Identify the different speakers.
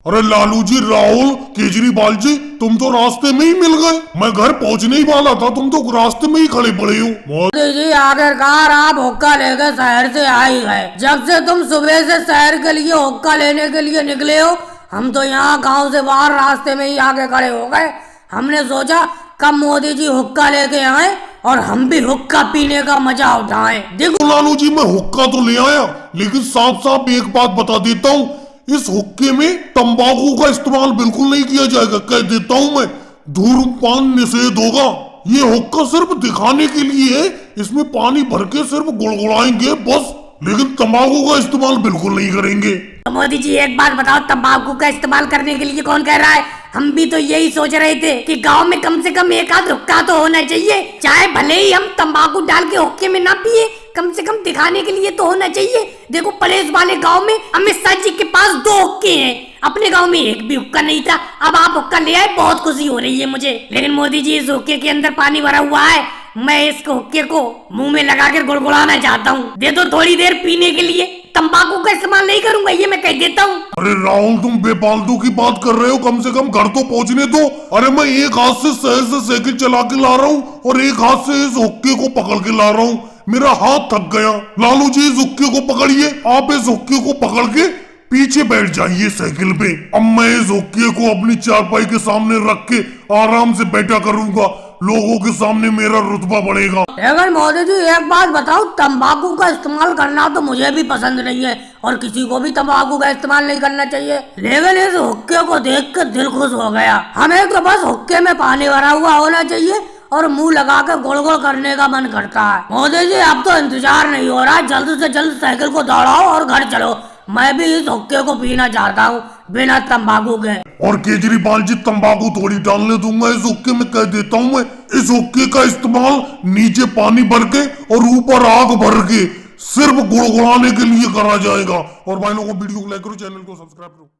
Speaker 1: अरे लालू जी, राहुल, केजरीवाल जी, तुम तो रास्ते में ही मिल गए। मैं घर पहुंचने ही वाला था, तुम तो रास्ते में ही खड़े पड़े हो।
Speaker 2: मोदी जी, आखिरकार आप हुक्का लेकर शहर से आ ही गए। जब से तुम सुबह से शहर के लिए हुक्का लेने के लिए निकले हो, हम तो यहाँ गांव से बाहर रास्ते में ही आके खड़े हो गए। हमने सोचा कब मोदी जी हुक्का लेके आए और हम भी हुक्का पीने का मजा उठाएं।
Speaker 1: देखो लालू जी, मैं हुक्का तो ले आया, लेकिन साफ साफ एक बात बता देता हूँ, इस हुक्के में तंबाकू का इस्तेमाल बिल्कुल नहीं किया जाएगा। कह देता हूँ मैं, धूम्रपान निषेध होगा। ये हुक्का सिर्फ दिखाने के लिए है, इसमें पानी भर के सिर्फ गुड़गुड़ाएंगे बस, लेकिन तंबाकू का इस्तेमाल बिल्कुल नहीं करेंगे।
Speaker 2: तो मोदी जी एक बात बताओ, तंबाकू का इस्तेमाल करने के लिए कौन कह रहा है? हम भी तो यही सोच रहे थे कि गांव में कम से कम एक आध हुक्का तो होना चाहिए। चाहे भले ही हम तंबाकू डाल के हुक्के में ना पिए, कम से कम दिखाने के लिए तो होना चाहिए। देखो, पलेस वाले गांव में अमित शाह जी के पास 2 हुक्के हैं, अपने गांव में एक भी हुक्का नहीं था। अब आप हुक्का ले आए, बहुत खुशी हो रही है मुझे। लेकिन मोदी जी, इस हुक्के के अंदर पानी भरा हुआ है, मैं इस हुक्के को मुंह में लगा कर गुड़गुड़ाना चाहता हूँ। दे दो थोड़ी देर पीने के लिए। तंबाकू का इस्तेमाल नहीं करूंगा, ये मैं कह देता हूँ।
Speaker 1: अरे राहुल, तुम बेफालतू की बात कर रहे हो, कम से कम घर तो पहुंचने दो। अरे मैं एक हाथ से शहर से साइकिल चला के ला रहा हूँ और एक हाथ से इस हुक्के को पकड़ के ला रहा हूँ, मेरा हाथ थक गया। लालू जी, इस हुक्के को पकड़िए, आप इस हुक्के को पकड़ के पीछे बैठ जाइए साइकिल पे। अब मैं इस हुक्के को अपनी चारपाई के सामने रख के आराम से बैठा करूंगा, लोगों के सामने मेरा रुतबा बढ़ेगा।
Speaker 2: लेकिन मोदी जी एक बात बताओ, तंबाकू का इस्तेमाल करना तो मुझे भी पसंद नहीं है और किसी को भी तंबाकू का इस्तेमाल नहीं करना चाहिए, लेकिन इस हुक्के को देख कर दिल खुश हो गया। हमें तो बस हुक्के में पानी भरा हुआ होना चाहिए और मुंह लगा कर गोल गोल करने का मन करता है। मोदी जी, अब तो इंतजार नहीं हो रहा, जल्द से जल्द साइकिल को दौड़ाओ और घर चलो। मैं भी इस हुक्के को पीना चाहता हूँ बिना तंबाकू के।
Speaker 1: और केजरीवाल जी, तंबाकू थोड़ी डालने दूंगा इस हुक्के में, कह देता हूँ मैं। इस हुक्के का इस्तेमाल नीचे पानी भर के और ऊपर आग भर के सिर्फ गुड़गुड़ाने के लिए करा जाएगा। और भाई लोगों को वीडियो को लाइक करो, चैनल को सब्सक्राइब करो।